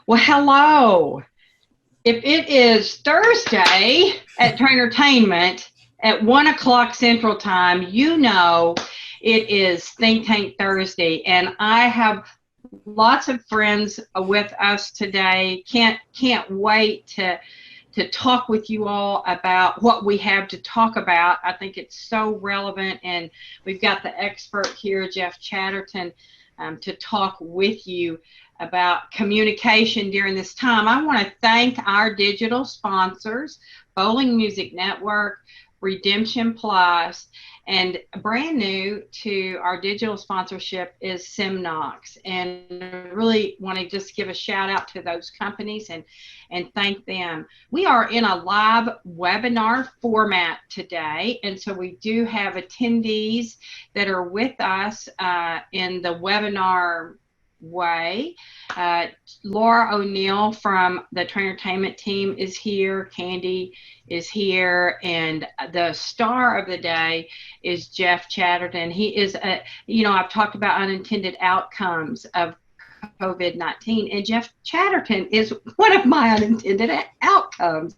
Well, hello. If it is Thursday at Entertainment at 1 o'clock Central Time, you know it is Think Tank Thursday, and I have lots of friends with us today. Can't wait to talk with you all about what we have to talk about. I think it's so relevant, and we've got the expert here, Jeff Chatterton, to talk with you about communication during this time. I want to thank our digital sponsors, Bowling Music Network, Redemption Plus, and brand new to our digital sponsorship is Simnox. And really want to just give a shout out to those companies and thank them. We are in a live webinar format today, and so we do have attendees that are with us in the webinar way. Laura O'Neill from the Entertainment team is here. Candy is here, and the star of the day is Jeff Chatterton. He is I've talked about unintended outcomes of COVID-19, and Jeff Chatterton is one of my unintended outcomes.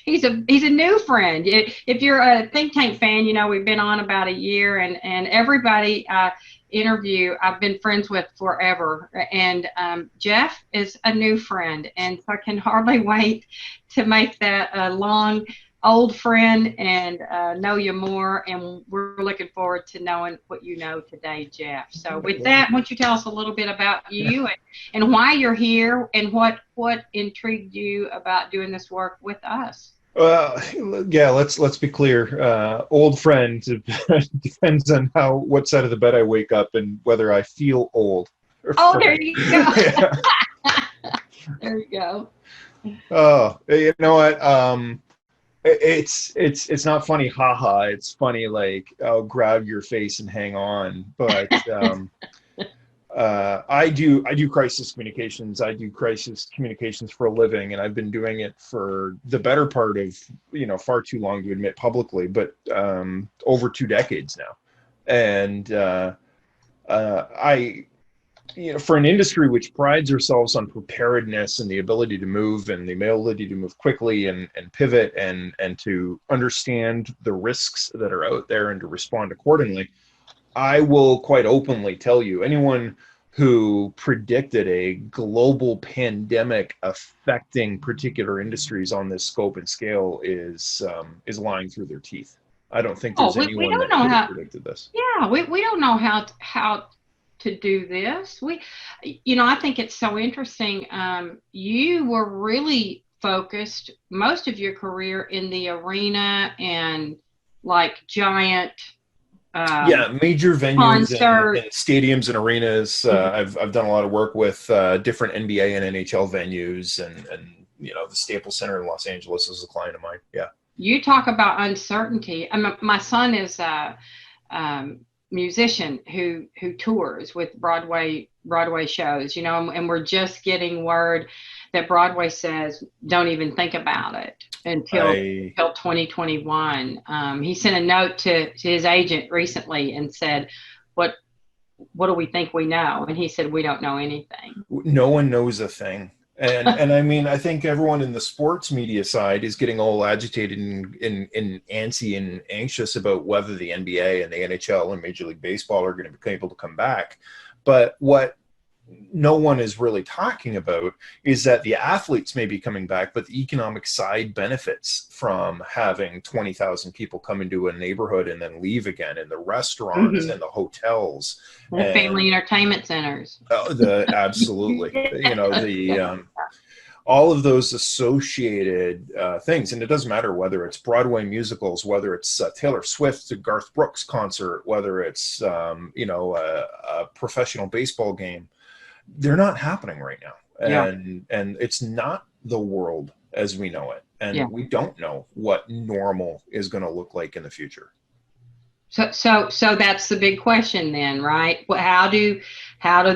He's a new friend. If you're a Think Tank fan, you know we've been on about a year, and everybody interview I've been friends with forever, and Jeff is a new friend, and so I can hardly wait to make that a long old friend and know you more, and we're looking forward to knowing what you know today, Jeff. So with that, why don't you tell us a little bit about you and why you're here, and what intrigued you about doing this work with us? Yeah, let's be clear. Old friend depends on what side of the bed I wake up and whether I feel old. Oh, there you go. There you go. Oh, you know what? It's not funny, haha. It's funny, like, I'll grab your face and hang on. But I do crisis communications. I do crisis communications for a living, and I've been doing it for the better part of, far too long to admit publicly, but over 2 decades now. And for an industry which prides ourselves on preparedness and the ability to move and the ability to move quickly and pivot and to understand the risks that are out there and to respond accordingly, I will quite openly tell you, anyone who predicted a global pandemic affecting particular industries on this scope and scale is lying through their teeth. I don't think there's anyone that could have predicted this. Yeah, we don't know how to do this. I think it's so interesting. You were really focused most of your career in the arena and like giant major venues and stadiums and arenas. I've done a lot of work with different NBA and NHL venues, and the Staples Center in Los Angeles is a client of mine. Yeah. You talk about uncertainty. My son is a musician who tours with Broadway shows, and we're just getting word that Broadway says don't even think about it until 2021. He sent a note to his agent recently and said, what do we think we know? And he said, we don't know anything. No one knows a thing. And I mean, I think everyone in the sports media side is getting all agitated and antsy and anxious about whether the NBA and the NHL and Major League Baseball are going to be able to come back. But what no one is really talking about is that the athletes may be coming back, but the economic side benefits from having 20,000 people come into a neighborhood and then leave again, and the restaurants and the hotels and family entertainment centers. Absolutely. All of those associated things. And it doesn't matter whether it's Broadway musicals, whether it's Taylor Swift to Garth Brooks concert, whether it's, a professional baseball game. They're not happening right now. And it's not the world as we know it. And we don't know what normal is going to look like in the future. So that's the big question then, right? How do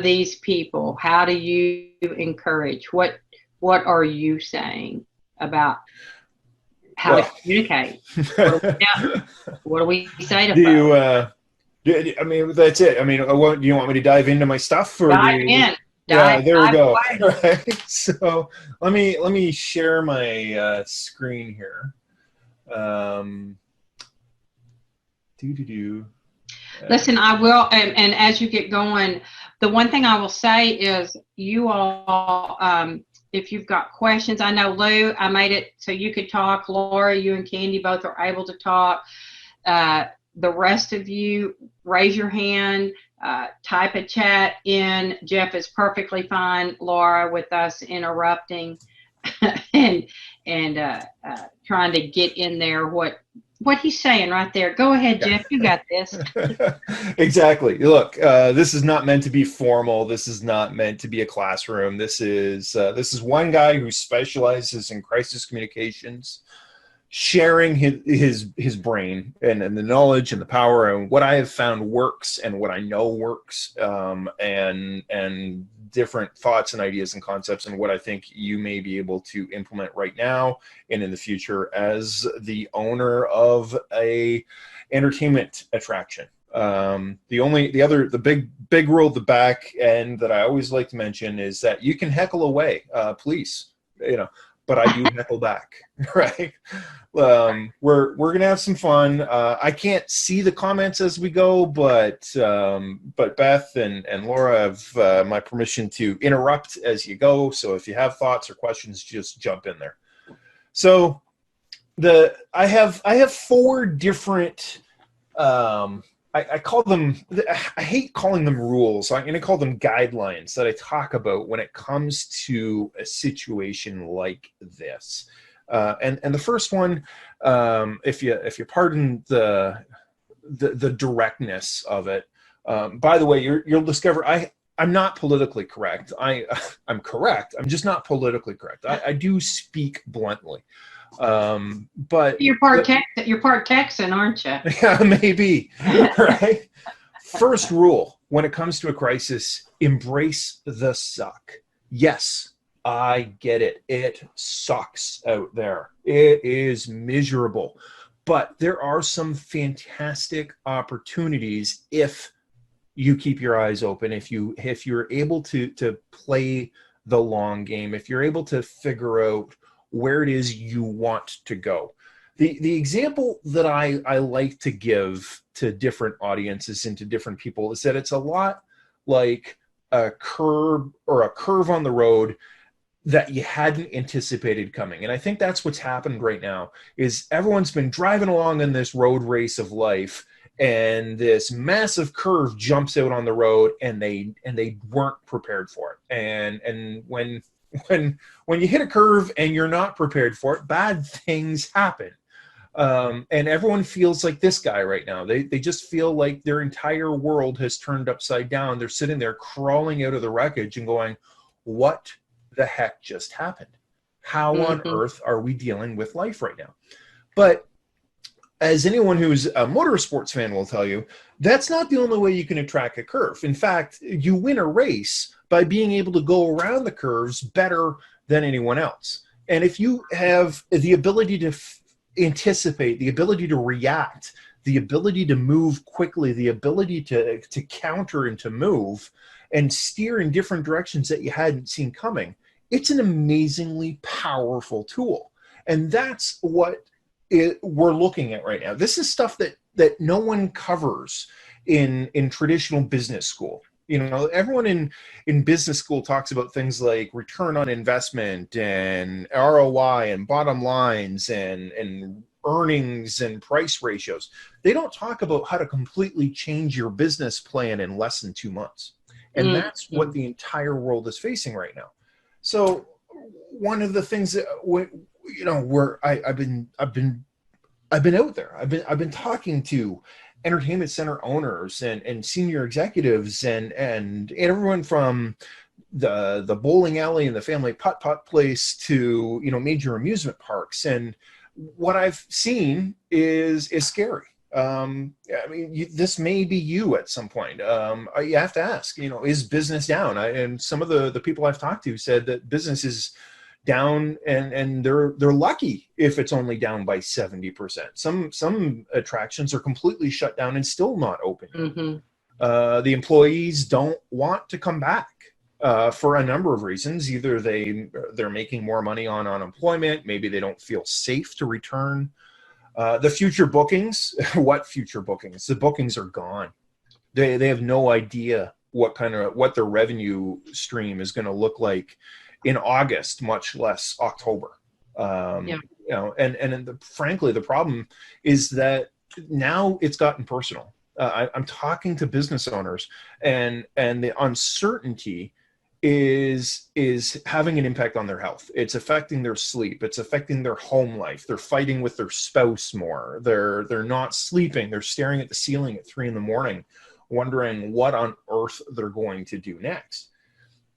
these people, how do you encourage, what are you saying about how to communicate? What do we say to folks? I mean, that's it. I mean, do you want me to dive into my stuff? Dive in. Yeah, there we Dive go. away. Right. So let me share my screen here. Um, do do do. Listen, I will, and as you get going, the one thing I will say is you all, if you've got questions, I know Lou, I made it so you could talk. Laura, you and Candy both are able to talk. The rest of you, raise your hand, type a chat in. Jeff is perfectly fine, Laura, with us interrupting and trying to get in there what he's saying right there. Go ahead, Jeff. You got this. Exactly. Look, this is not meant to be formal. This is not meant to be a classroom. This is one guy who specializes in crisis communications, sharing his brain and the knowledge and the power and what I have found works and what I know works, and different thoughts and ideas and concepts and what I think you may be able to implement right now and in the future as the owner of a entertainment attraction. The big rule at the back end that I always like to mention is that you can heckle away, please, but I do heckle back, right? We're gonna have some fun. I can't see the comments as we go, but Beth and Laura have my permission to interrupt as you go. So if you have thoughts or questions, just jump in there. So I have four different. I call them, I hate calling them rules. I'm going to call them guidelines that I talk about when it comes to a situation like this. And the first one, if you pardon the directness of it, by the way, you'll discover I'm not politically correct. I'm correct. I'm just not politically correct. I do speak bluntly. But You're part Texan, aren't you? Yeah, maybe. Right. First rule when it comes to a crisis: embrace the suck. Yes, I get it. It sucks out there. It is miserable, but there are some fantastic opportunities if you keep your eyes open. If you're able to play the long game. If you're able to figure out where it is you want to go. The example that I like to give to different audiences and to different people is that it's a lot like a curb on the road that you hadn't anticipated coming. And I think that's what's happened right now is everyone's been driving along in this road race of life, and this massive curve jumps out on the road, and they weren't prepared for it. And when you hit a curve and you're not prepared for it, bad things happen. And everyone feels like this guy right now. They just feel like their entire world has turned upside down. They're sitting there crawling out of the wreckage and going, what the heck just happened? How on earth are we dealing with life right now? But as anyone who's a motorsports fan will tell you, that's not the only way you can attract a curve. In fact, you win a race by being able to go around the curves better than anyone else. And if you have the ability to anticipate, the ability to react, the ability to move quickly, the ability to counter and to move and steer in different directions that you hadn't seen coming, it's an amazingly powerful tool. And that's what we're looking at right now. This is stuff that no one covers in traditional business school. Everyone in business school talks about things like return on investment and ROI and bottom lines and earnings and price ratios. They don't talk about how to completely change your business plan in less than 2 months. And that's what the entire world is facing right now. So one of the things that I've been out there. I've been talking to entertainment center owners and senior executives and everyone from the bowling alley and the family putt-putt place to major amusement parks. And what I've seen is scary. This may be you at some point. You have to ask, is business down? And some of the people I've talked to said that business is down, and they're lucky if it's only down by 70%. Some attractions are completely shut down and still not open. The employees don't want to come back. for a number of reasons. Either they're making more money on unemployment, maybe they don't feel safe to return. The future bookings, what future bookings? The bookings are gone. They have no idea what their revenue stream is going to look like in August, much less October. Yeah. You know, frankly, the problem is that now it's gotten personal. I'm talking to business owners, and the uncertainty is having an impact on their health. It's affecting their sleep. It's affecting their home life. They're fighting with their spouse more. They're not sleeping. They're staring at the ceiling at 3 a.m, wondering what on earth they're going to do next.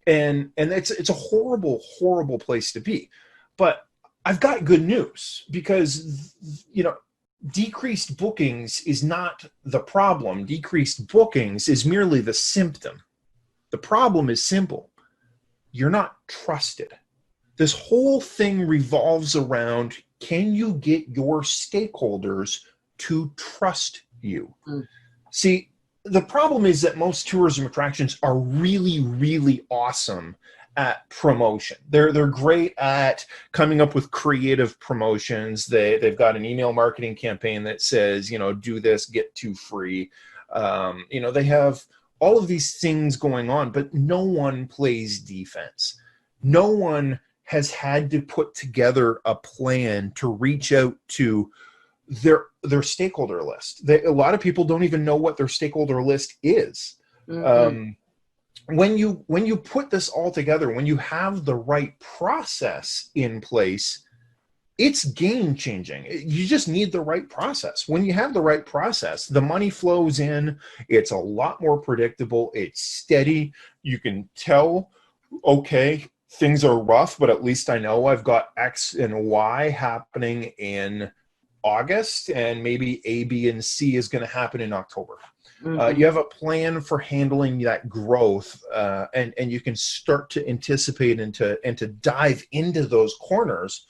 And it's a horrible, horrible place to be. But I've got good news, because, you know, decreased bookings is not the problem. Decreased bookings is merely the symptom. The problem is simple. You're not trusted. This whole thing revolves around, can you get your stakeholders to trust you? See, the problem is that most tourism attractions are really, really awesome at promotion. They're great at coming up with creative promotions. They've got an email marketing campaign that says, you know, do this, get 2 free. You know, they have all of these things going on, but no one plays defense. No one has had to put together a plan to reach out to their stakeholder list. A lot of people don't even know what their stakeholder list is. Mm-hmm. When you put this all together, when you have the right process in place, it's game changing. You just need the right process. When you have the right process, the money flows in. It's a lot more predictable. It's steady. You can tell, okay, things are rough, but at least I know I've got X and Y happening in August, and maybe A, B, and C is going to happen in October. Mm-hmm. You have a plan for handling that growth, and you can start to anticipate and to dive into those corners,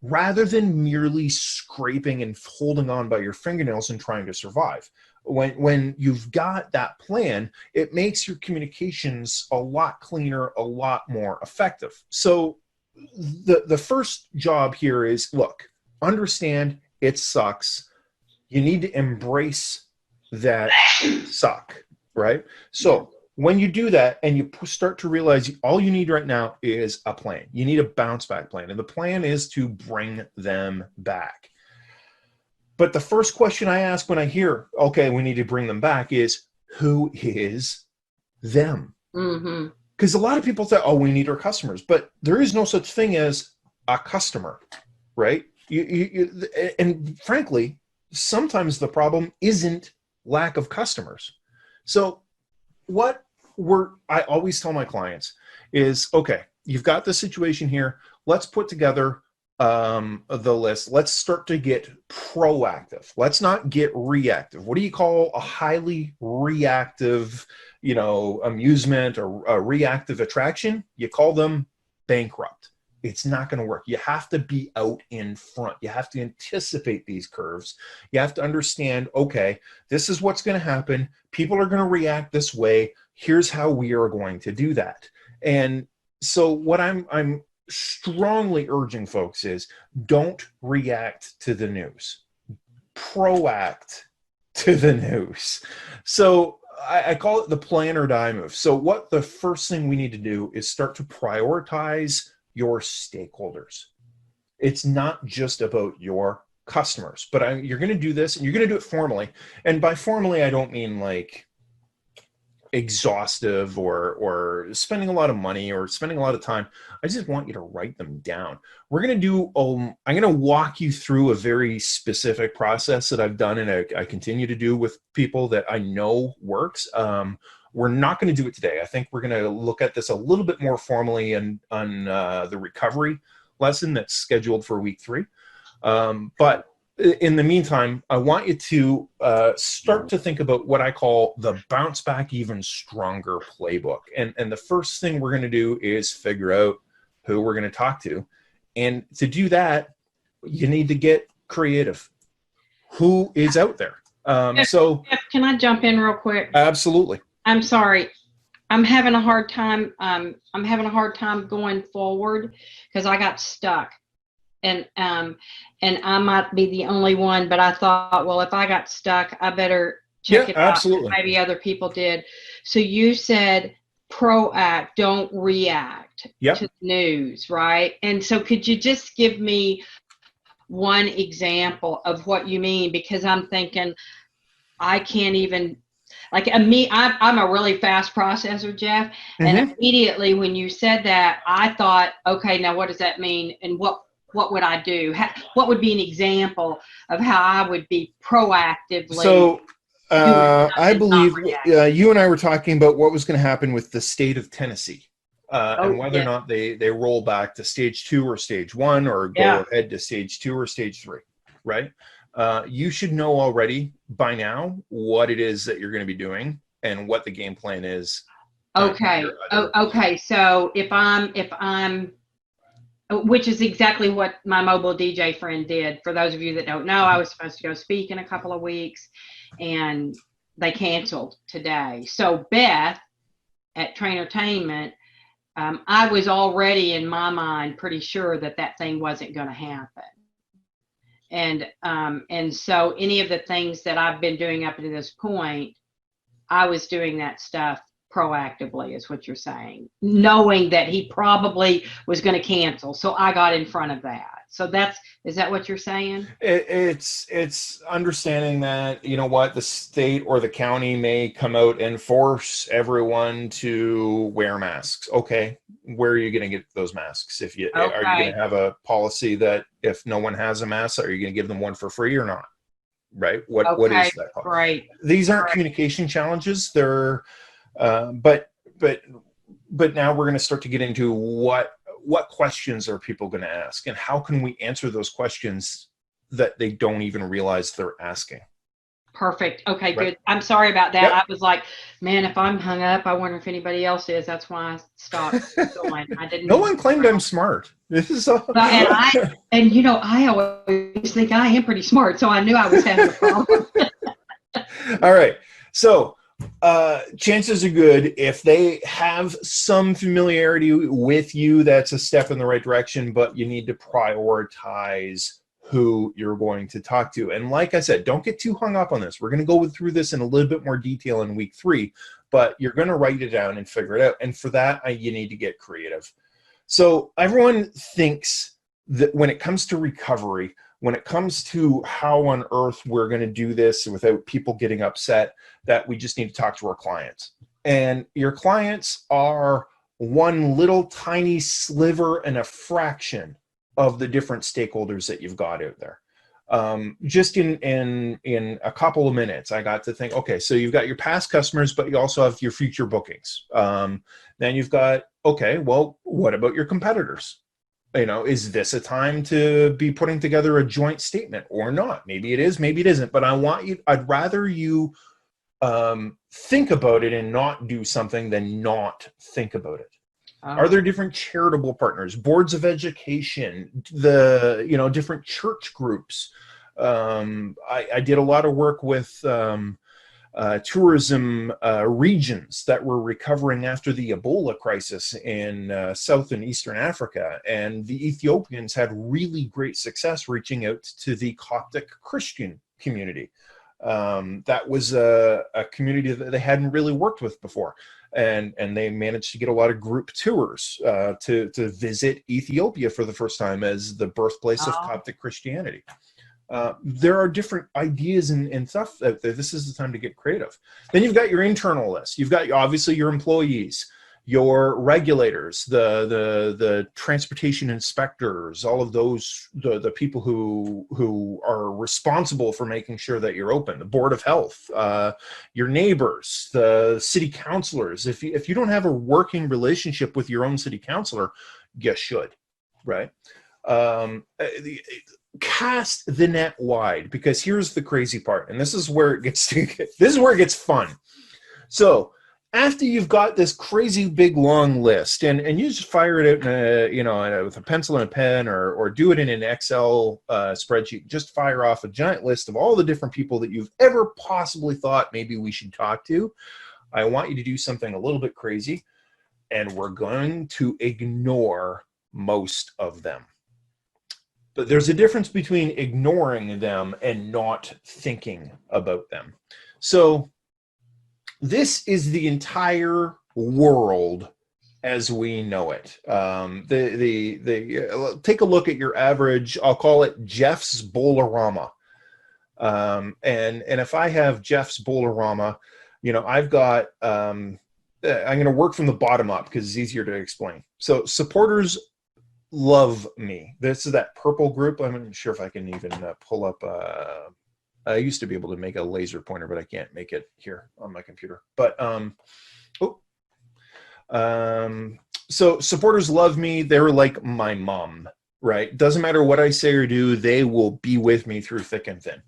rather than merely scraping and holding on by your fingernails and trying to survive. When you've got that plan, it makes your communications a lot cleaner, a lot more effective. So the first job here is, look, understand it sucks. You need to embrace that suck, right? So when you do that and you start to realize all you need right now is a plan. You need a bounce back plan. And the plan is to bring them back. But the first question I ask when I hear, okay, we need to bring them back, is, who is them? Mm-hmm. Because a lot of people say, oh, we need our customers. But there is no such thing as a customer, right? And frankly, sometimes the problem isn't lack of customers. So what I always tell my clients is, okay, you've got the situation here. Let's put together the list. Let's start to get proactive. Let's not get reactive. What do you call a highly reactive, amusement or a reactive attraction? You call them bankrupt. It's not going to work. You have to be out in front. You have to anticipate these curves. You have to understand, okay, this is what's going to happen. People are going to react this way. Here's how we are going to do that. And so what I'm strongly urging folks is, don't react to the news. Proact to the news. So I call it the plan or die move. So what the first thing we need to do is start to prioritize your stakeholders. It's not just about your customers, but you're going to do this, and you're going to do it formally. And by formally, I don't mean like exhaustive or spending a lot of money or spending a lot of time. I just want you to write them down. We're going to do, I'm going to walk you through a very specific process that I've done and I continue to do with people that I know works. We're not going to do it today. I think we're going to look at this a little bit more formally on the recovery lesson that's scheduled for week 3. But in the meantime, I want you to start to think about what I call the bounce back even stronger playbook. And the first thing we're going to do is figure out who we're going to talk to. And to do that, you need to get creative. Who is out there? So can I jump in real quick? Absolutely. I'm sorry. I'm having a hard time. I'm having a hard time going forward because I got stuck, and I might be the only one. But I thought, well, if I got stuck, I better check Yeah, it out. absolutely. Maybe other people did. So you said proact, don't react to Yep. the news, right? And so could you just give me one example of what you mean? Because I'm thinking I can't even like I'm a really fast processor, Jeff, and Hmm. immediately when you said that, I thought, okay, now what does that mean, and what would I do? What would be an example of how I would be proactively So doing I something, not believe reacting? you and I were talking about what was going to happen with the state of Tennessee, and Oh, whether or yeah, not they roll back to stage 2 or stage 1 or go yeah. ahead to stage 2 or stage 3, right? You should know already by now what it is that you're going to be doing and what the game plan is. Okay. Your Oh, other okay. So if I'm which is exactly what my mobile DJ friend did. For those of you that don't know, I was supposed to go speak in a couple of weeks and they canceled today. So Beth at Trainertainment, I was already in my mind pretty sure that that thing wasn't going to happen. And so any of the things that I've been doing up to this point, I was doing that stuff proactively, is what you're saying, knowing that he probably was going to cancel. So I got in front of that. So is that what you're saying? it's understanding that, you know what, the state or the county may come out and force everyone to wear masks. Okay, where are you going to get those masks? If you are you going Okay. to have a policy that if no one has a mask, are you going to give them one for free or not? Right? What Okay. is that called? Great. These aren't Great. communication challenges. They're but now we're going to start to get into what questions are people going to ask and how can we answer those questions that they don't even realize they're asking. Perfect. Okay, Right. good. I'm sorry about that. Yep. I was like, man, if I'm hung up, I wonder if anybody else is. That's why I stopped going. I didn't No mean to one claimed I'm interrupt. smart. This is all. But, and I always think I am pretty smart, so I knew I was having a problem. All right. So chances are good if they have some familiarity with you, that's a step in the right direction, but you need to prioritize who you're going to talk to. And like I said, don't get too hung up on this. We're going to go through this in a little bit more detail in week 3, but you're going to write it down and figure it out. And for that, you need to get creative. So everyone thinks that when it comes to recovery, when it comes to how on earth we're going to do this without people getting upset, that we just need to talk to our clients. And your clients are one little tiny sliver and a fraction of the different stakeholders that you've got out there. Just in a couple of minutes, I got to think, okay, so you've got your past customers, but you also have your future bookings. Then you've got, okay, well, what about your competitors? You know, is this a time to be putting together a joint statement or not? Maybe it is, maybe it isn't, but I'd rather you think about it and not do something than not think about it. Are there different charitable partners, boards of education, different church groups? I did a lot of work with tourism regions that were recovering after the Ebola crisis in South and Eastern Africa. And the Ethiopians had really great success reaching out to the Coptic Christian community. That was a community that they hadn't really worked with before. And they managed to get a lot of group tours to visit Ethiopia for the first time as the birthplace of Coptic Christianity. There are different ideas and stuff out there. This is the time to get creative. Then you've got your internal list. You've got obviously your employees, your regulators, the transportation inspectors, all of those, the people who are responsible for making sure that you're open, the board of health, your neighbors, the city councilors. If you don't have a working relationship with your own city councilor, you should, right? Cast the net wide, because here's the crazy part, and this is where it gets fun. So after you've got this crazy big long list, and you just fire it out with a pencil and a pen, or do it in an Excel spreadsheet, just fire off a giant list of all the different people that you've ever possibly thought maybe we should talk to. I want you to do something a little bit crazy, and we're going to ignore most of them. But there's a difference between ignoring them and not thinking about them. So this is the entire world as we know it. Take a look at your average, I'll call it Jeff's Bolorama. And if I have Jeff's Bolorama, I've got, I'm going to work from the bottom up because it's easier to explain. So supporters love me. This is that purple group. I'm not sure if I can even pull up. I used to be able to make a laser pointer, but I can't make it here on my computer. But so supporters love me. They're like my mom, right? Doesn't matter what I say or do, they will be with me through thick and thin.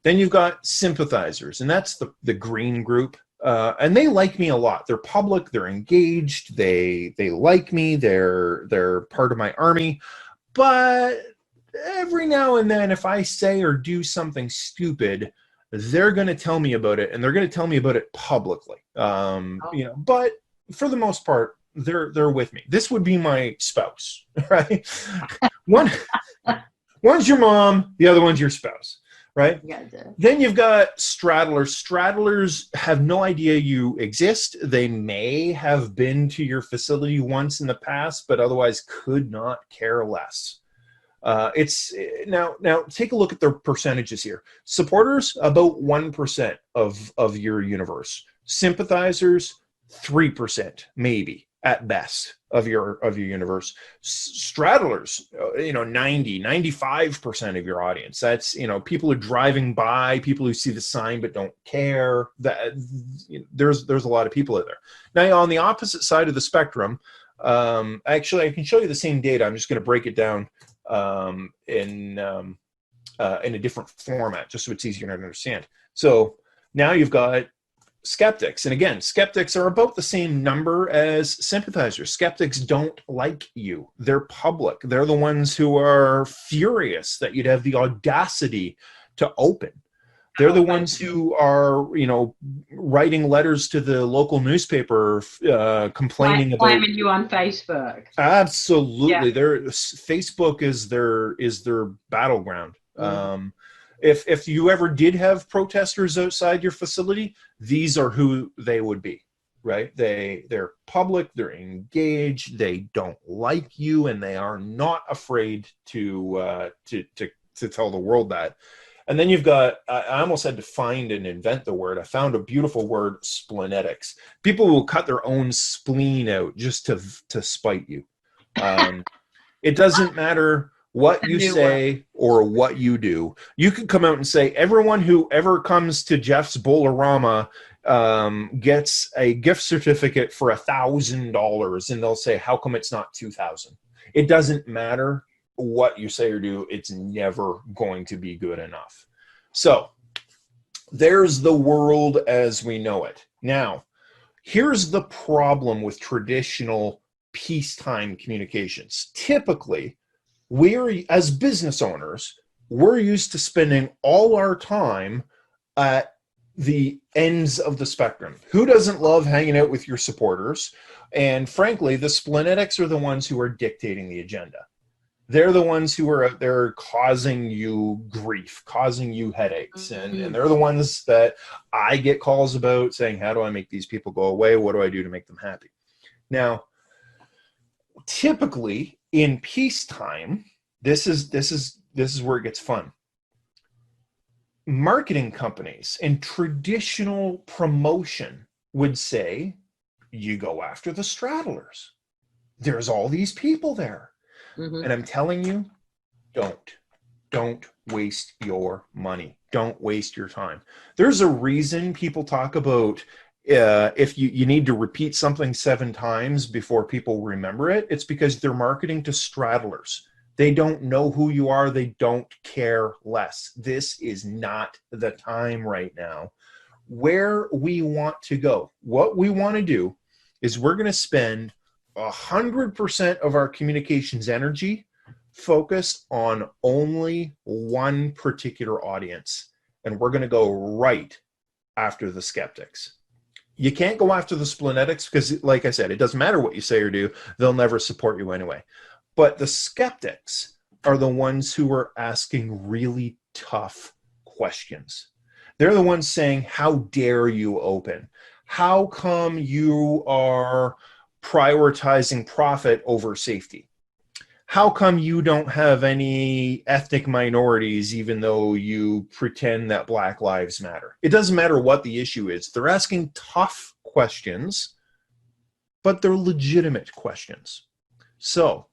Then you've got sympathizers, and that's the green group. And they like me a lot. They're public, they're engaged, they like me, they're part of my army. But every now and then, if I say or do something stupid, they're going to tell me about it, and they're going to tell me about it publicly. But for the most part, they're with me. This would be my spouse, right? One's your mom, the other one's your spouse. Right? Gotcha. Then you've got straddlers. Straddlers have no idea you exist. They may have been to your facility once in the past, but otherwise could not care less. It's now take a look at the percentages here. Supporters, about 1% of your universe. Sympathizers, 3%, maybe at best of your universe. Straddlers, 95% of your audience. That's, people are driving by, people who see the sign but don't care. That there's a lot of people out there. Now on the opposite side of the spectrum, actually I can show you the same data. I'm just going to break it down in a different format just so it's easier to understand. So now you've got skeptics. And again, skeptics are about the same number as sympathizers. Skeptics don't like you. They're public. They're the ones who are furious that you'd have the audacity to open. They're the ones who are, writing letters to the local newspaper, complaining about blaming you on Facebook. Absolutely. Yeah. Facebook is their battleground. Mm-hmm. If you ever did have protesters outside your facility, these are who they would be, right? They're public, they're engaged, they don't like you, and they are not afraid to tell the world that. And then you've got, I almost had to find and invent the word. I found a beautiful word, splenetics. People will cut their own spleen out just to spite you. It doesn't matter what you say or what you do. You can come out and say, everyone who ever comes to Jeff's Bolorama gets a gift certificate for $1,000, and they'll say, how come it's not $2,000? It doesn't matter what you say or do. It's never going to be good enough. So there's the world as we know it. Now, here's the problem with traditional peacetime communications. Typically, as business owners, we're used to spending all our time at the ends of the spectrum. Who doesn't love hanging out with your supporters? And frankly, the splenetics are the ones who are dictating the agenda. They're the ones who are out there causing you grief, causing you headaches. And they're the ones that I get calls about saying, how do I make these people go away? What do I do to make them happy? Now, typically in peacetime, this is where it gets fun. Marketing companies and traditional promotion would say, you go after the straddlers. There's all these people there. Mm-hmm. And I'm telling you, don't waste your money. Don't waste your time. There's a reason people talk about if you need to repeat something 7 times before people remember it. It's because they're marketing to straddlers. They don't know who you are. They don't care less. This is not the time right now. Where we want to go, what we want to do is we're going to spend 100% of our communications energy focused on only one particular audience. And we're going to go right after the skeptics. You can't go after the splenetics because, like I said, it doesn't matter what you say or do. They'll never support you anyway. But the skeptics are the ones who are asking really tough questions. They're the ones saying, how dare you open? How come you are prioritizing profit over safety? How come you don't have any ethnic minorities even though you pretend that Black Lives Matter? It doesn't matter what the issue is. They're asking tough questions, but they're legitimate questions. So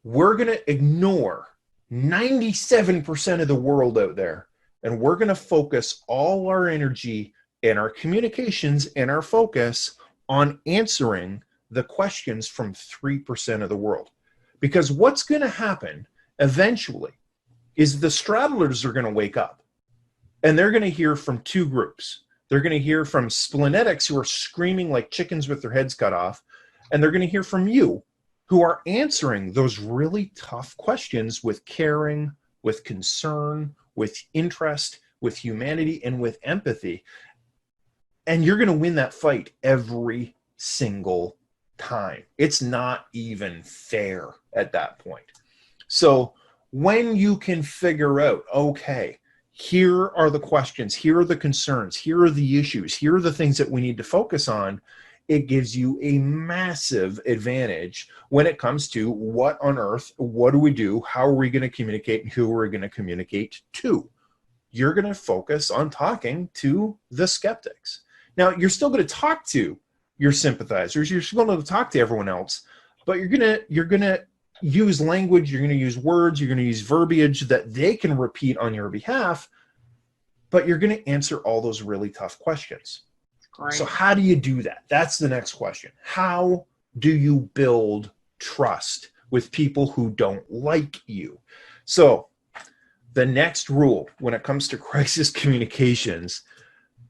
we're going to ignore 97% of the world out there, and we're going to focus all our energy and our communications and our focus on answering the questions from 3% of the world. Because what's going to happen eventually is the straddlers are going to wake up, and they're going to hear from two groups. They're going to hear from splenetics who are screaming like chickens with their heads cut off, and they're going to hear from you who are answering those really tough questions with caring, with concern, with interest, with humanity, and with empathy. And you're going to win that fight every single time. It's not even fair at that point. So when you can figure out, okay, here are the questions, here are the concerns, here are the issues, here are the things that we need to focus on, it gives you a massive advantage when it comes to what on earth, what do we do, how are we going to communicate, and who are we going to communicate to? You're going to focus on talking to the skeptics. Now, you're still going to talk to your sympathizers, you're still going to talk to everyone else, but you're going to use language, you're going to use words, you're going to use verbiage that they can repeat on your behalf, but you're going to answer all those really tough questions. Great. So how do you do that? That's the next question. How do you build trust with people who don't like you? So the next rule when it comes to crisis communications,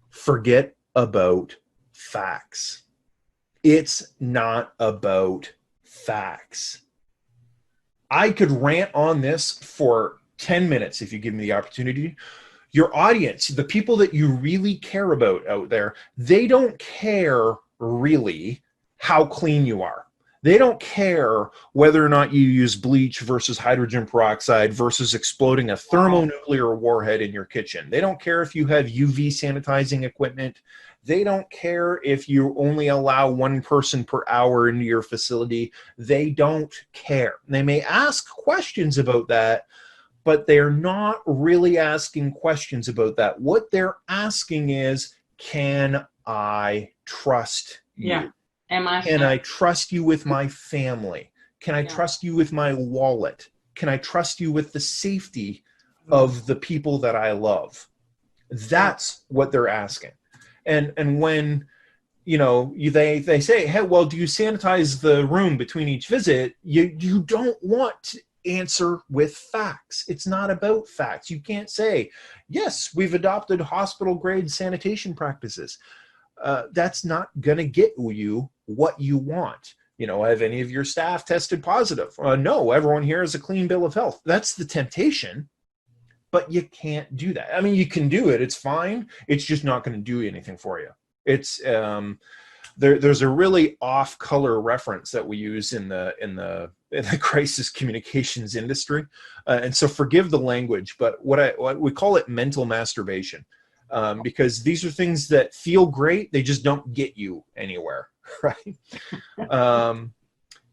forget about facts. It's not about facts. I could rant on this for 10 minutes if you give me the opportunity. Your audience, the people that you really care about out there, they don't care really how clean you are. They don't care whether or not you use bleach versus hydrogen peroxide versus exploding a thermonuclear warhead in your kitchen. They don't care if you have UV sanitizing equipment. They don't care if you only allow one person per hour into your facility. They don't care. They may ask questions about that, but they're not really asking questions about that. What they're asking is, can I trust you? Yeah. Can I trust you with my family? Can I trust you with my wallet? Can I trust you with the safety of the people that I love? That's what they're asking. And when they say, hey, well, do you sanitize the room between each visit? You don't want to answer with facts. It's not about facts. You can't say, yes, we've adopted hospital grade sanitation practices. That's not going to get you what you want. Have any of your staff tested positive? No, everyone here has a clean bill of health. That's the temptation, but you can't do that. I mean, you can do it. It's fine. It's just not going to do anything for you. It's there's a really off-color reference that we use in the crisis communications industry, and so forgive the language, but what we call it mental masturbation, because these are things that feel great, they just don't get you anywhere, right?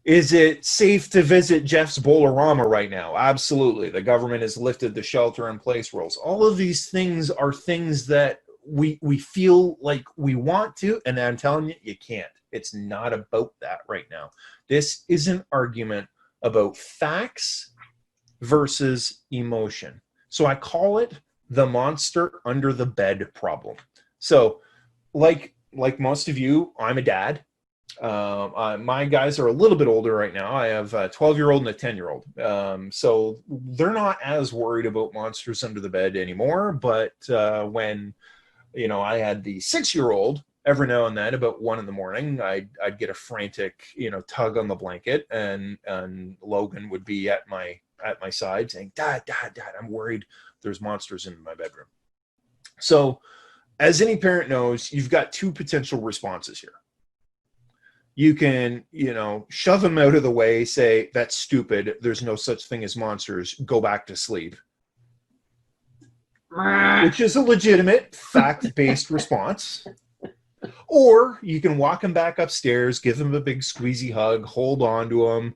Is it safe to visit Jeff's Bolorama right now? Absolutely. The government has lifted the shelter-in-place rules. All of these things are things that we feel like we want to, and I'm telling you, you can't. It's not about that right now. This is an argument about facts versus emotion. So I call it the monster under the bed problem. So like most of you, I'm a dad. My guys are a little bit older right now. I have a 12-year-old and a 10-year-old. So they're not as worried about monsters under the bed anymore. But when I had the 6-year-old, every now and then about 1 a.m, I'd get a frantic, tug on the blanket, and Logan would be at my side saying, Dad, I'm worried there's monsters in my bedroom. So as any parent knows, you've got two potential responses here. You can, shove them out of the way, say, that's stupid, there's no such thing as monsters, go back to sleep. Which is a legitimate, fact-based response. Or you can walk him back upstairs, give him a big squeezy hug, hold on to him,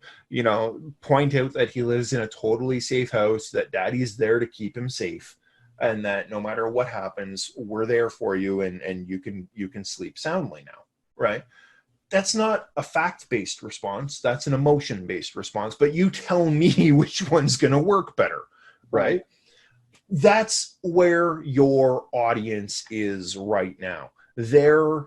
point out that he lives in a totally safe house, that daddy's there to keep him safe, and that no matter what happens, we're there for you, and you can sleep soundly now, right? That's not a fact-based response. That's an emotion-based response. But you tell me which one's going to work better, right? That's where your audience is right now. They're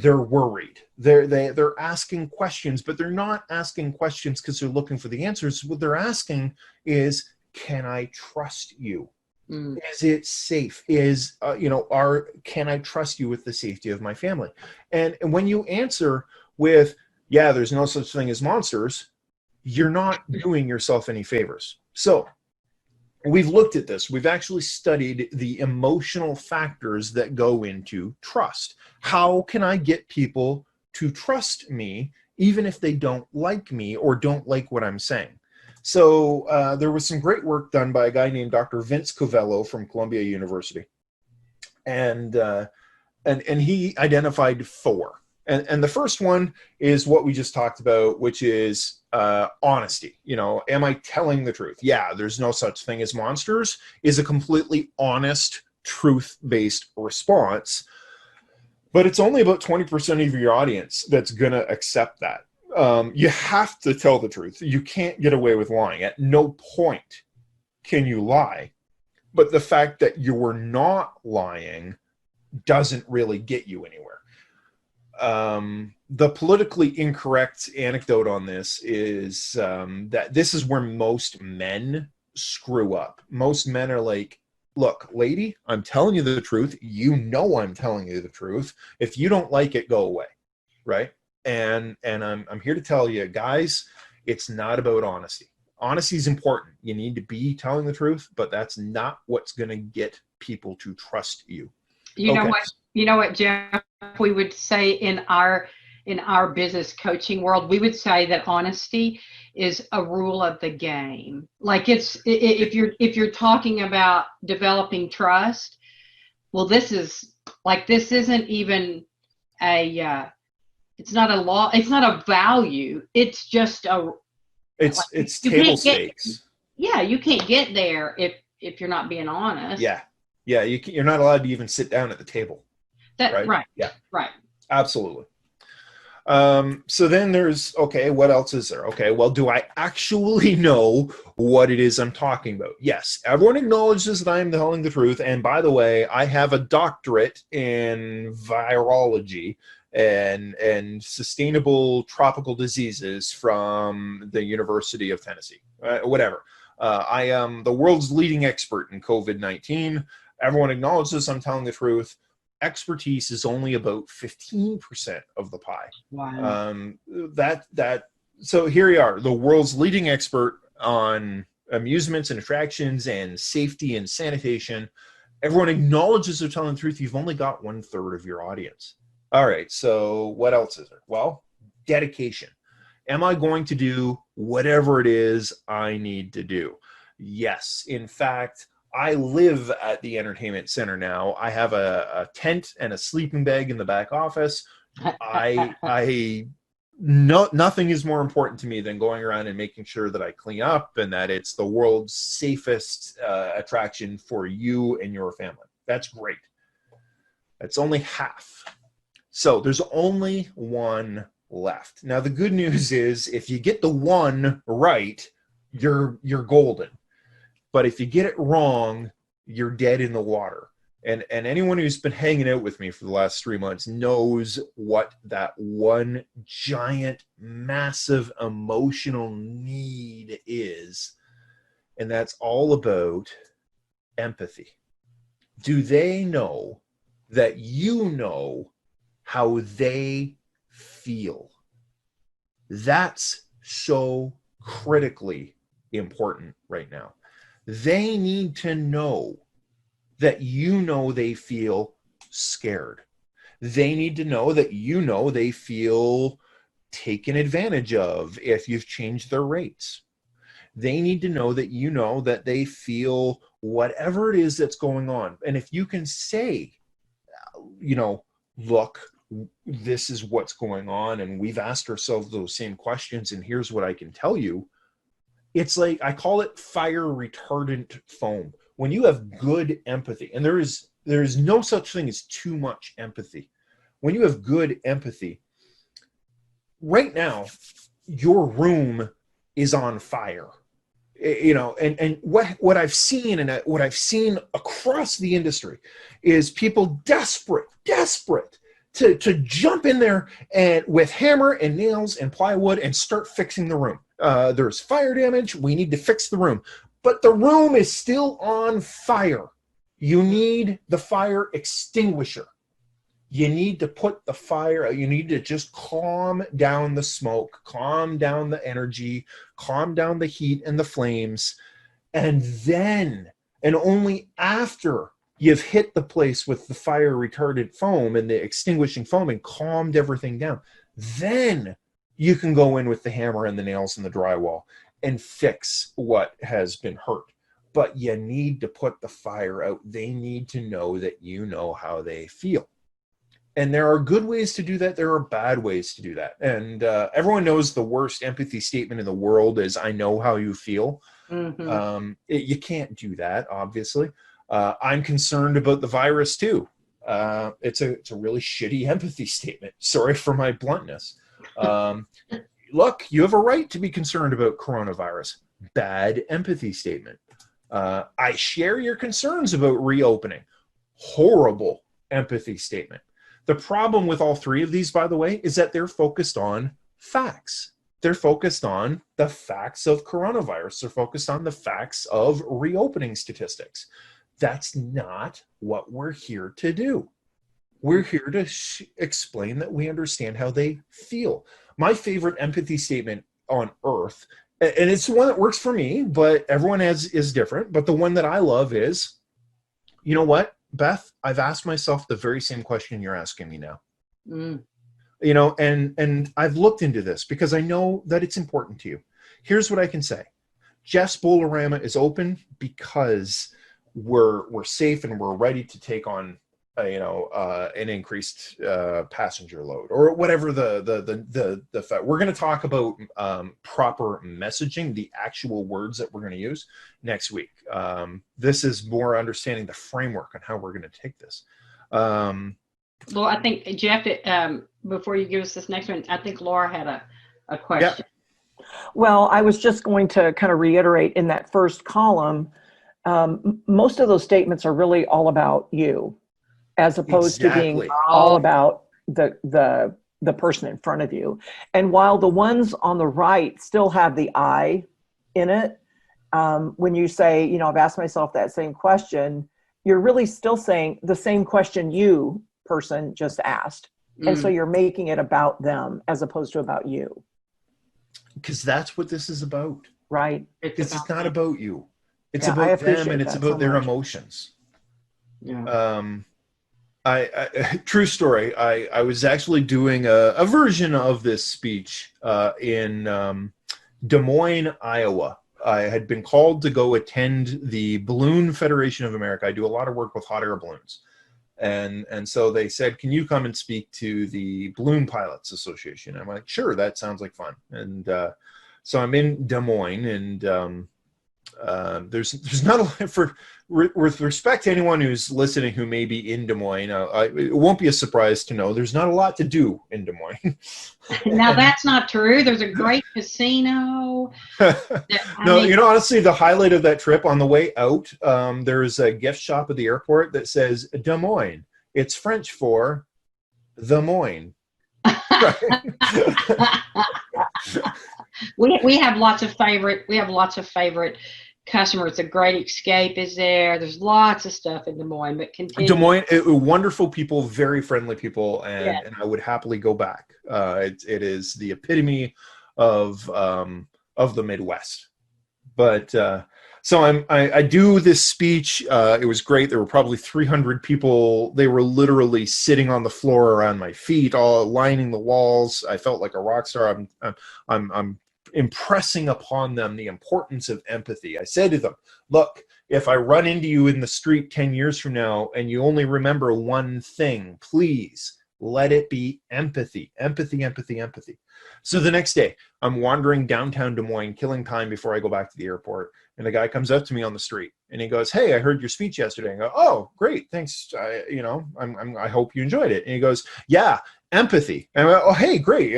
worried. They're asking questions, but they're not asking questions because they're looking for the answers. What they're asking is, can I trust you? Is it safe? Can I trust you with the safety of my family? And when you answer with, yeah, there's no such thing as monsters, you're not doing yourself any favors. So we've looked at this. We've actually studied the emotional factors that go into trust. How can I get people to trust me even if they don't like me or don't like what I'm saying? So there was some great work done by a guy named Dr. Vince Covello from Columbia University. And he identified four. And the first one is what we just talked about, which is honesty. Am I telling the truth? Yeah, there's no such thing as monsters is a completely honest, truth-based response. But it's only about 20% of your audience that's going to accept that. You have to tell the truth. You can't get away with lying. At no point can you lie. But the fact that you're not lying doesn't really get you anywhere. The politically incorrect anecdote on this is that this is where most men screw up. Most men are like, look, lady, I'm telling you the truth. I'm telling you the truth. If you don't like it, go away. Right? And I'm here to tell you, guys, it's not about honesty. Honesty is important. You need to be telling the truth, but that's not what's going to get people to trust you. You know what, Jeff, we would say in our business coaching world, we would say that honesty is a rule of the game. Like if you're talking about developing trust, well, this isn't even it's not a law. It's not a value. It's just it's table stakes. You can't get there if you're not being honest. Yeah. You're not allowed to even sit down at the table. Right. Yeah. Right. Absolutely. So then there's, okay, what else is there? Okay, well, do I actually know what it is I'm talking about? Yes, everyone acknowledges that I'm telling the truth. And by the way, I have a doctorate in virology and sustainable tropical diseases from the University of Tennessee, whatever. I am the world's leading expert in COVID-19. Everyone acknowledges I'm telling the truth. Expertise is only about 15% of the pie. Wow. So here you are, the world's leading expert on amusements and attractions and safety and sanitation. Everyone acknowledges they're telling the truth. You've only got 1/3 of your audience. All right, so what else is there? Well, dedication. Am I going to do whatever it is I need to do? Yes. In fact, I live at the entertainment center now. I have a tent and a sleeping bag in the back office. Nothing is more important to me than going around and making sure that I clean up and that it's the world's safest attraction for you and your family. That's great. That's only half. So there's only one left. Now, the good news is if you get the one right, you're golden. But if you get it wrong, you're dead in the water. And anyone who's been hanging out with me for the last 3 months knows what that one giant, massive emotional need is. And that's all about empathy. Do they know that you know how they feel? That's so critically important right now. They need to know that you know they feel scared. They need to know that they feel taken advantage of if you've changed their rates. They need to know that they feel whatever it is that's going on. And if you can say, look, this is what's going on, and we've asked ourselves those same questions, and here's what I can tell you. It's like, I call it fire retardant foam. When you have good empathy, and there is no such thing as too much empathy. When you have good empathy, right now, your room is on fire. And what I've seen, and what I've seen across the industry, is people desperate to jump in there and with hammer and nails and plywood and start fixing the room. There's fire damage. We need to fix the room, but the room is still on fire. You need the fire extinguisher. You need to put the fire, you need to just calm down the smoke, calm down the energy, calm down the heat and the flames. And then, and only after you've hit the place with the fire retardant foam and the extinguishing foam and calmed everything down, then you can go in with the hammer and the nails and the drywall and fix what has been hurt. But you need to put the fire out. They need to know that you know how they feel. And there are good ways to do that. There are bad ways to do that. And everyone knows the worst empathy statement in the world is, I know how you feel. Mm-hmm. You can't do that, obviously. I'm concerned about the virus too. It's a really shitty empathy statement. Sorry for my bluntness. Look, you have a right to be concerned about coronavirus. Bad empathy statement. I share your concerns about reopening. Horrible empathy statement. The problem with all three of these, by the way, is that they're focused on facts. They're focused on the facts of coronavirus. They're focused on the facts of reopening statistics. That's not what we're here to do. We're here to explain that we understand how they feel. My favorite empathy statement on earth, and it's the one that works for me, but everyone is different. But the one that I love is, you know what, Beth, I've asked myself the very same question you're asking me now. Mm. And I've looked into this because I know that it's important to you. Here's what I can say. Jeff's Bolorama is open because we're safe and we're ready to take on an increased passenger load, or whatever the we're going to talk about proper messaging, the actual words that we're going to use next week. This is more understanding the framework on how we're going to take this. Well, I think, Jeff, before you give us this next one, I think Laura had a question. Yeah. Well, I was just going to kind of reiterate in that first column, most of those statements are really all about you, as opposed to being all about the person in front of you. And while the ones on the right still have the I in it, when you say, I've asked myself that same question, you're really still saying the same question you, person, just asked. And so you're making it about them as opposed to about you. Because that's what this is about. Right. It's not about you. It's about them, and it's about their emotions. Yeah. True story. I was actually doing a version of this speech in Des Moines, Iowa. I had been called to go attend the Balloon Federation of America. I do a lot of work with hot air balloons. And so they said, can you come and speak to the Balloon Pilots Association? I'm like, sure, that sounds like fun. And so I'm in Des Moines, and there's not a lot with respect to anyone who's listening who may be in Des Moines. It won't be a surprise to know there's not a lot to do in Des Moines. Now, that's not true. There's a great casino. Honestly, the highlight of that trip on the way out, there's a gift shop at the airport that says Des Moines. It's French for the Moines. We have lots of favorite customers. A Great Escape is there. There's lots of stuff in Des Moines, but continue. Des Moines, wonderful people, very friendly people, and I would happily go back. It is the epitome of the Midwest. But So I do this speech. It was great. There were probably 300 people. They were literally sitting on the floor around my feet, all lining the walls. I felt like a rock star. I'm impressing upon them the importance of empathy. I said to them, look, if I run into you in the street 10 years from now and you only remember one thing, please let it be empathy, empathy, empathy, empathy. So the next day, I'm wandering downtown Des Moines, killing time before I go back to the airport. And a guy comes up to me on the street and he goes, hey, I heard your speech yesterday. And I go, oh, great. Thanks. I hope you enjoyed it. And he goes, yeah, empathy. And I go, oh, hey, great.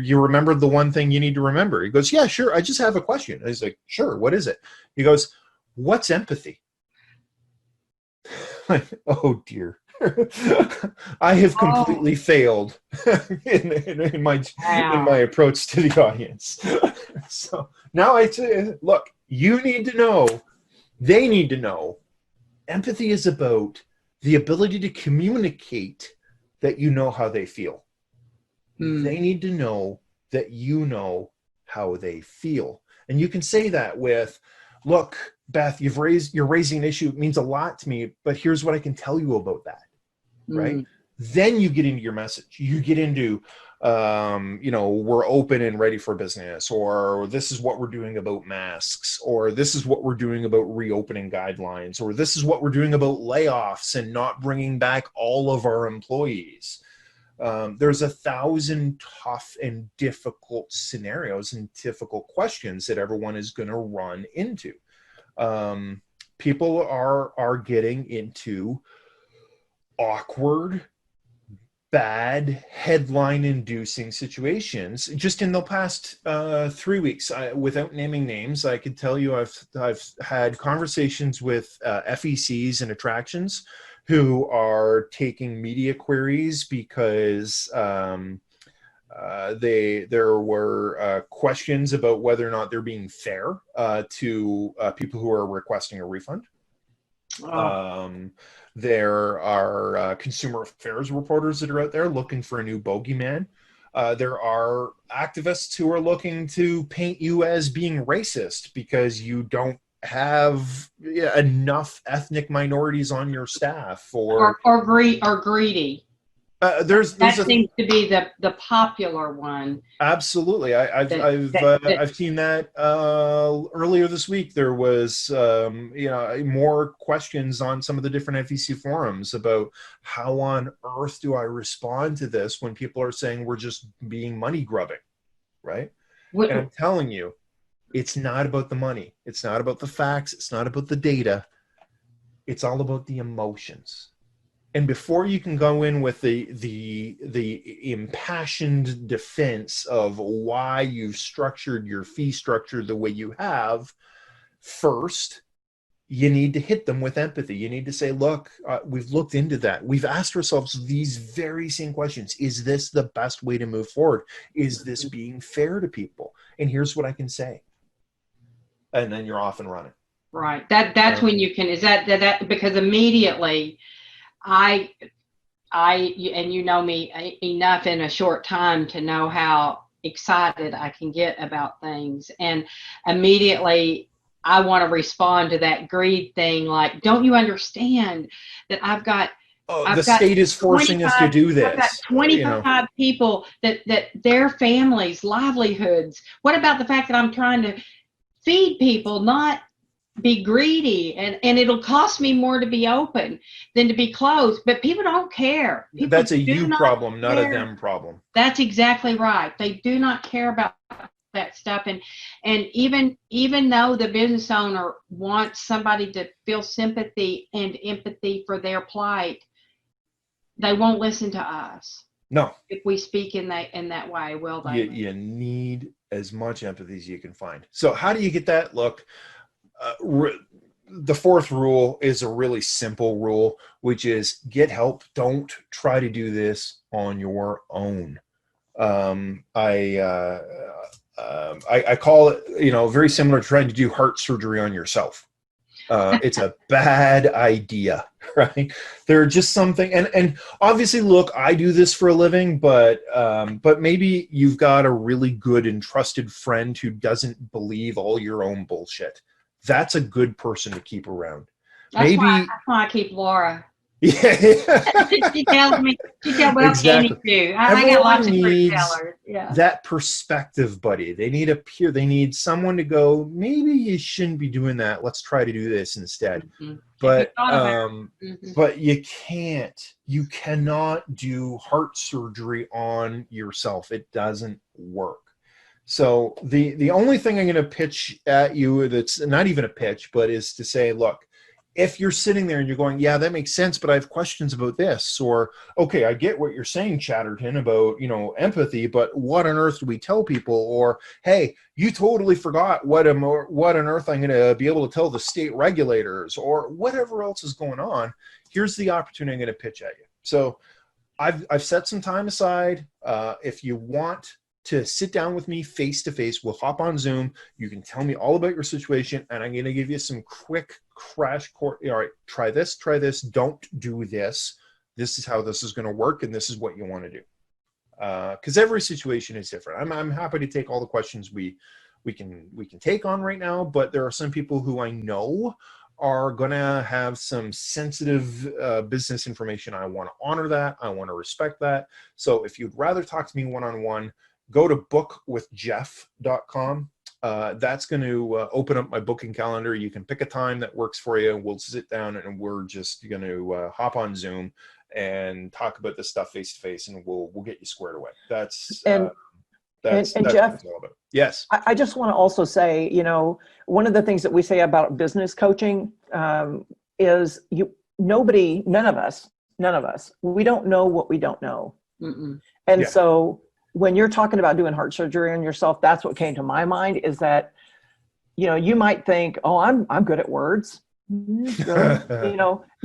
You remembered the one thing you need to remember. He goes, yeah, sure. I just have a question. And he's like, sure. What is it? He goes, what's empathy? Like, oh dear. I have completely failed in my approach to the audience. So now I say, look, you need to know, they need to know, empathy is about the ability to communicate that you know how they feel. They need to know that you know how they feel. And you can say that with, look, Beth, you're raising an issue. It means a lot to me, but here's what I can tell you about that. Right? Then you get into your message. You get into, we're open and ready for business, or this is what we're doing about masks, or this is what we're doing about reopening guidelines, or this is what we're doing about layoffs and not bringing back all of our employees. There's 1,000 tough and difficult scenarios and difficult questions that everyone is going to run into. People are getting into awkward, bad, headline-inducing situations. Just in the past 3 weeks, without naming names, I could tell you I've had conversations with FECs and attractions who are taking media queries because there were questions about whether or not they're being fair to people who are requesting a refund. There are consumer affairs reporters that are out there looking for a new bogeyman. There are activists who are looking to paint you as being racist because you don't have enough ethnic minorities on your staff, or greedy. That seems to be the popular one. Absolutely, I've seen that earlier this week. There was more questions on some of the different FEC forums about how on earth do I respond to this when people are saying we're just being money grubbing, right? And I'm telling you, it's not about the money. It's not about the facts. It's not about the data. It's all about the emotions. And before you can go in with the impassioned defense of why you've structured your fee structure the way you have, first, you need to hit them with empathy. You need to say, look, we've looked into that. We've asked ourselves these very same questions. Is this the best way to move forward? Is this being fair to people? And here's what I can say. And then you're off and running. Right. That's when you can, that because immediately I and you know me enough in a short time to know how excited I can get about things, and immediately I want to respond to that greed thing, like, don't you understand that I've got the state is forcing us to do this. I've got 25 people that their families, livelihoods. What about the fact that I'm trying to feed people, not be greedy, and it'll cost me more to be open than to be closed, but people don't care. That's a you problem, not a them problem. That's exactly right. They do not care about that stuff, and even though the business owner wants somebody to feel sympathy and empathy for their plight, they won't listen to us. No. If we speak in that way, will they? You need as much empathy as you can find. So how do you get that? Look, the fourth rule is a really simple rule, which is get help. Don't try to do this on your own. I call it, very similar to trying to do heart surgery on yourself. It's a bad idea, right? There are just something, and obviously, look, I do this for a living, but maybe you've got a really good and trusted friend who doesn't believe all your own bullshit. that's a good person to keep around. That's why I keep Laura. Yeah. She tells me what Exactly. I need to do. I got lots of great needs tellers. Yeah. that perspective buddy. They need a peer. They need someone to go, maybe you shouldn't be doing that. Let's try to do this instead. Mm-hmm. But Mm-hmm. but you cannot do heart surgery on yourself. It doesn't work. So the only thing I'm going to pitch at you, that's not even a pitch, but is to say, look, if you're sitting there and you're going, yeah, that makes sense, but I have questions about this, or, okay, I get what you're saying, Chatterton, about, empathy, but what on earth do we tell people? Or, hey, you totally forgot what on earth I'm going to be able to tell the state regulators, or whatever else is going on. Here's the opportunity I'm going to pitch at you. So I've set some time aside. If you want to sit down with me face to face, we'll hop on Zoom. You can tell me all about your situation, and I'm going to give you some quick crash course. All right, try this, don't do this. This is how this is going to work, and this is what you want to do. Because every situation is different. I'm happy to take all the questions we can take on right now, but there are some people who I know are going to have some sensitive business information. I want to honor that. I want to respect that. So if you'd rather talk to me one-on-one, go to bookwithjeff.com. That's going to open up my booking calendar. You can pick a time that works for you. We'll sit down and we're just going to hop on Zoom and talk about this stuff face to face, and we'll get you squared away. That's Jeff, what it's all about. Yes. I just want to also say, one of the things that we say about business coaching is none of us, we don't know what we don't know. Mm-mm. And so when you're talking about doing heart surgery on yourself, that's what came to my mind, is that, you might think, oh, I'm good at words. Really?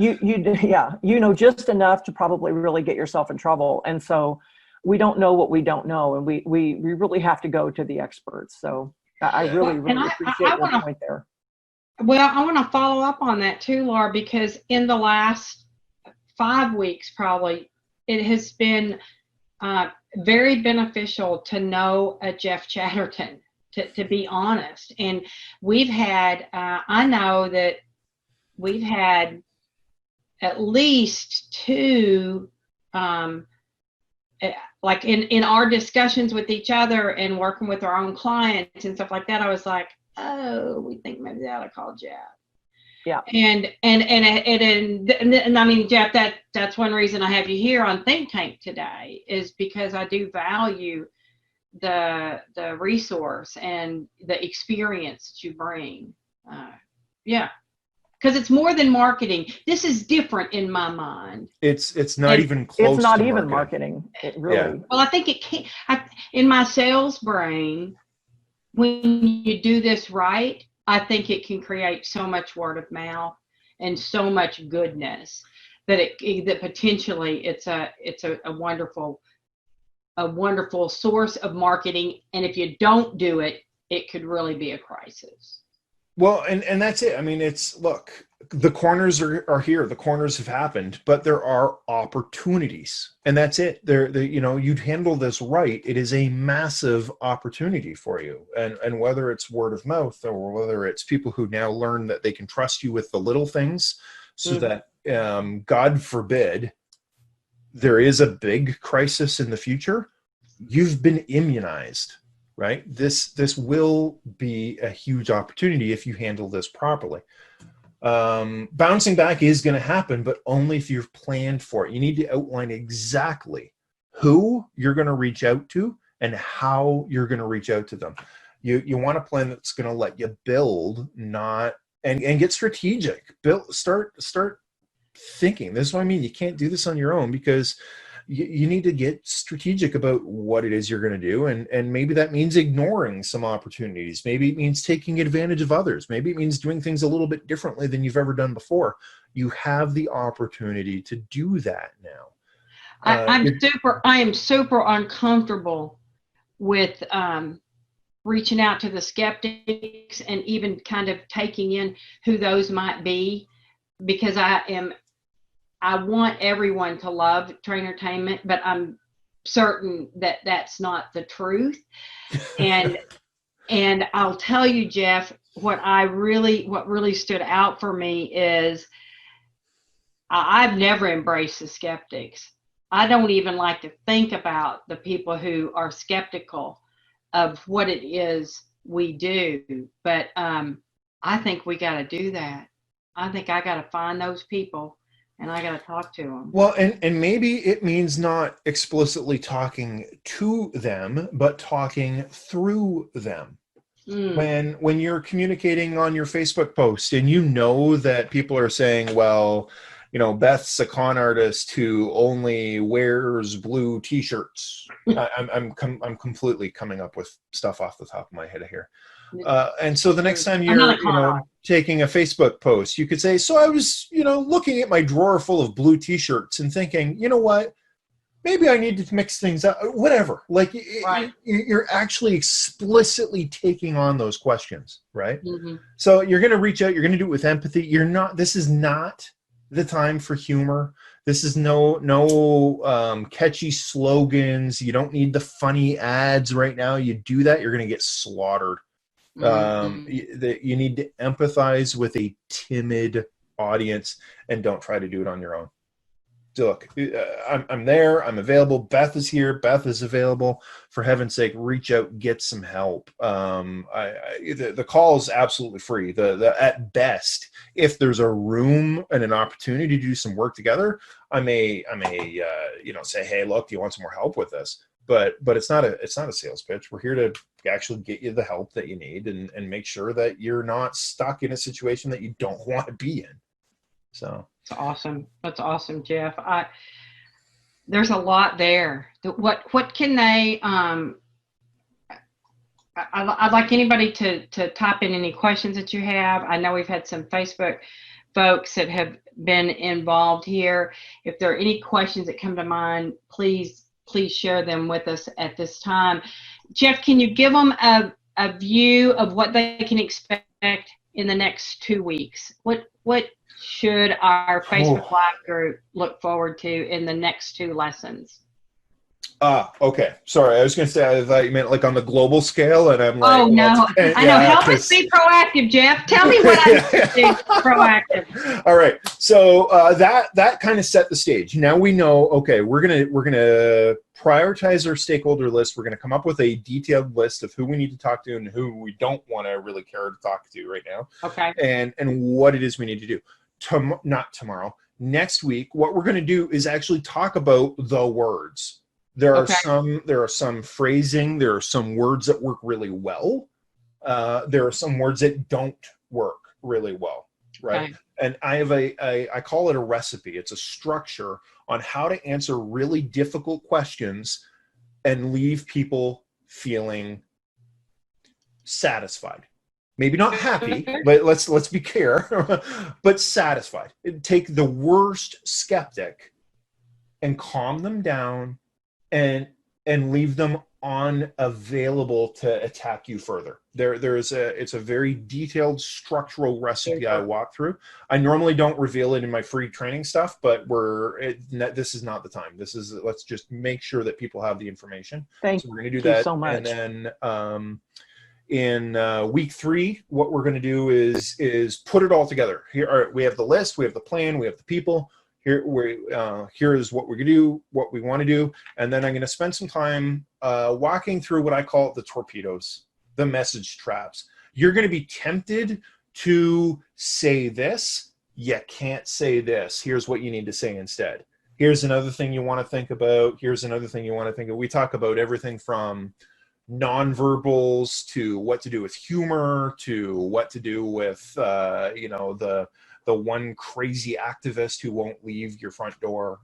you know just enough to probably really get yourself in trouble. And so we don't know what we don't know. And we really have to go to the experts. So I really appreciate your point there. Well, I want to follow up on that too, Laura, because in the last 5 weeks, probably, it has been very beneficial to know a Jeff Chatterton, to be honest. And we've had, I know that we've had at least 2, like in our discussions with each other and working with our own clients and stuff like that, I was like, oh, we think maybe they ought to call Jeff. Yeah. And I mean, Jeff, that's one reason I have you here on Think Tank today, is because I do value the resource and the experience that you bring. Because it's more than marketing. This is different in my mind. It's not even close. It's not even marketing. It really. Yeah. Well, I think it can't. In my sales brain, when you do this right, I think it can create so much word of mouth and so much goodness that that potentially it's a wonderful source of marketing. And if you don't do it, it could really be a crisis. Well, and that's it. I mean, look, the corners are here. The corners have happened, but there are opportunities, and that's it. You'd handle this right. It is a massive opportunity for you. And whether it's word of mouth, or whether it's people who now learn that they can trust you with the little things, so that, God forbid, there is a big crisis in the future, you've been immunized. Right? This will be a huge opportunity if you handle this properly. Bouncing back is going to happen, but only if you've planned for it. You need to outline exactly who you're going to reach out to and how you're going to reach out to them. You want a plan that's going to let you build, and get strategic. Start thinking. This is what I mean. You can't do this on your own, because you need to get strategic about what it is you're going to do. And maybe that means ignoring some opportunities. Maybe it means taking advantage of others. Maybe it means doing things a little bit differently than you've ever done before. You have the opportunity to do that now. I am super uncomfortable with reaching out to the skeptics and even kind of taking in who those might be, because I want everyone to love Trainertainment, but I'm certain that that's not the truth. And I'll tell you, Jeff, what really stood out for me is I've never embraced the skeptics. I don't even like to think about the people who are skeptical of what it is we do. But I think we got to do that. I think I got to find those people and I got to talk to them. Well, and maybe it means not explicitly talking to them, but talking through them. When you're communicating on your Facebook post and you know that people are saying, well, you know, Beth's a con artist who only wears blue T-shirts. I'm completely coming up with stuff off the top of my head here. And so the next time you're taking a Facebook post, you could say, so I was, looking at my drawer full of blue T-shirts and thinking, you know what? Maybe I need to mix things up, whatever. Like you're actually explicitly taking on those questions, right? Mm-hmm. So you're going to reach out. You're going to do it with empathy. This is not the time for humor. This is no catchy slogans. You don't need the funny ads right now. You do that, you're going to get slaughtered. You need to empathize with a timid audience and don't try to do it on your own. Look, I'm there. I'm available. Beth is here. Beth is available. For heaven's sake, reach out, get some help. The call is absolutely free. At best, if there's a room and an opportunity to do some work together, I may say, hey, look, do you want some more help with this? But it's not a sales pitch. We're here to actually get you the help that you need and make sure that you're not stuck in a situation that you don't want to be in. So. That's awesome, Jeff. There's a lot there. What can they? I'd like anybody to type in any questions that you have. I know we've had some Facebook folks that have been involved here. If there are any questions that come to mind, please share them with us at this time. Jeff, can you give them a view of what they can expect in the next 2 weeks? What should our Facebook Live group look forward to in the next 2 lessons? Okay. Sorry, I was going to say, I thought you meant like on the global scale, and I'm like, oh no, I know. Help us be proactive, Jeff. Tell me what I should be proactive. All right. So that kind of set the stage. Now we know. Okay, we're gonna prioritize our stakeholder list. We're gonna come up with a detailed list of who we need to talk to and who we don't want to really care to talk to right now. Okay. And what it is we need to do. Not tomorrow. Next week, what we're gonna do is actually talk about the words. There are some phrasing. There are some words that work really well. There are some words that don't work really well, right? Okay. And I have I call it a recipe. It's a structure on how to answer really difficult questions and leave people feeling satisfied. Maybe not happy, but let's be clear, but satisfied. Take the worst skeptic and calm them down and leave them unavailable to attack you further. It's a very detailed structural recipe I walk through. I normally don't reveal it in my free training stuff, but this is not the time. Let's just make sure that people have the information. Thank so we're going to do that so much. And then in week 3, what we're going to do is put it all together. Here we have the list, we have the plan, we have the people. Here is what we're going to do, what we want to do, and then I'm going to spend some time walking through what I call the torpedoes, the message traps. You're going to be tempted to say this. You can't say this. Here's what you need to say instead. Here's another thing you want to think about. Here's another thing you want to think of. We talk about everything from nonverbals to what to do with humor to what to do with the one crazy activist who won't leave your front door,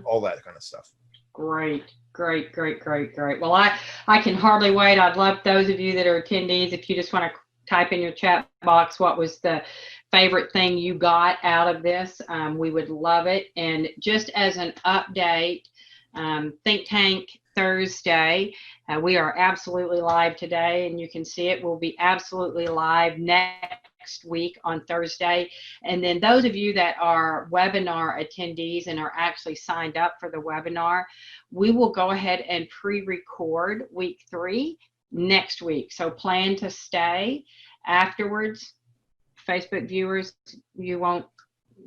all that kind of stuff. Great. Well, I can hardly wait. I'd love those of you that are attendees, if you just want to type in your chat box what was the favorite thing you got out of this, we would love it. And just as an update, ThinkTank Thursday, we are absolutely live today, and you can see it. We'll be absolutely live next week on Thursday. And then those of you that are webinar attendees and are actually signed up for the webinar, we will go ahead and pre-record week 3 next week. So plan to stay afterwards, Facebook viewers, you won't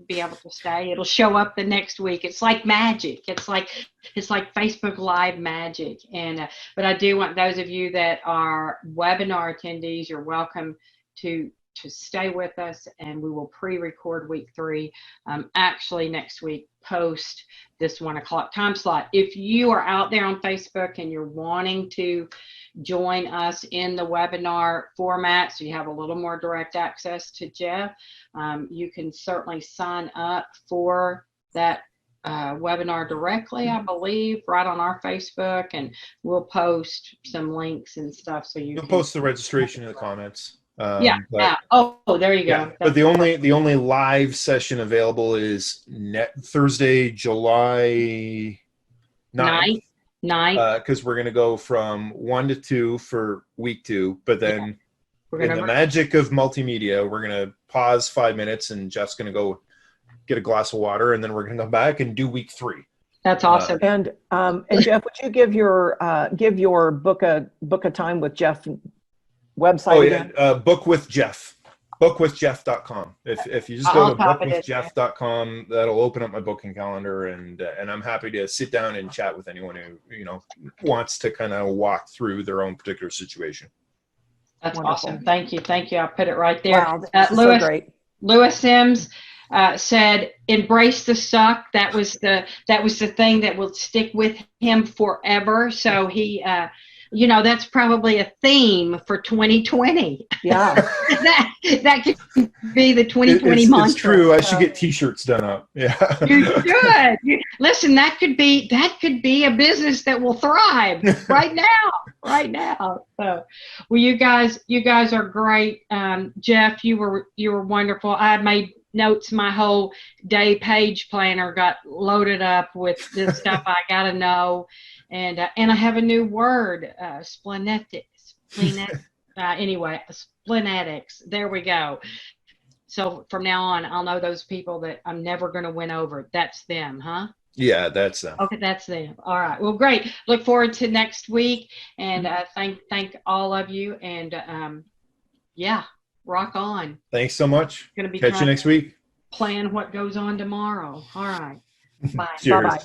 be able to stay. It'll show up the next week. It's like magic. It's like Facebook Live magic. And but I do want those of you that are webinar attendees, you're welcome to stay with us, and we will pre-record week 3 actually next week, post this 1 o'clock time slot. If you are out there on Facebook and you're wanting to join us in the webinar format, so you have a little more direct access to Jeff, you can certainly sign up for that webinar directly, I believe, right on our Facebook, and we'll post some links and stuff so you You'll can post the registration in the comments. yeah. There you go. Yeah, but the only live session available is Thursday, July 9th. Because we're going to go from 1 to 2 for week 2, but then in the magic of multimedia, we're going to pause 5 minutes, and Jeff's going to go get a glass of water, and then we're going to come back and do week 3. That's awesome. And Jeff, would you give your book a time with Jeff website again? Book with Jeff. Bookwithjeff.com. If you just go to bookwithjeff.com, that'll open up my booking calendar, and I'm happy to sit down and chat with anyone who wants to kind of walk through their own particular situation. That's Wonderful. awesome. Thank you. I'll put it right there. Wow, this is so great. Lewis Sims said, "Embrace the suck." That was the thing that will stick with him forever. So he, that's probably a theme for 2020. Yeah, that could be the 2020 mantra. It's true. I should get T-shirts done up. Yeah, you should. Listen, that could be a business that will thrive right now. So, well, you guys are great. Jeff, you were wonderful. I made notes. My whole day page planner got loaded up with this stuff I got to know. And I have a new word, splenetics. Anyway, splenetics. There we go. So from now on, I'll know those people that I'm never going to win over. That's them, huh? Yeah, that's them. Okay, that's them. All right. Well, great. Look forward to next week, and thank all of you. And rock on. Thanks so much. Going to be catch you next week. Plan what goes on tomorrow. All right. Bye. Cheers. Bye-bye.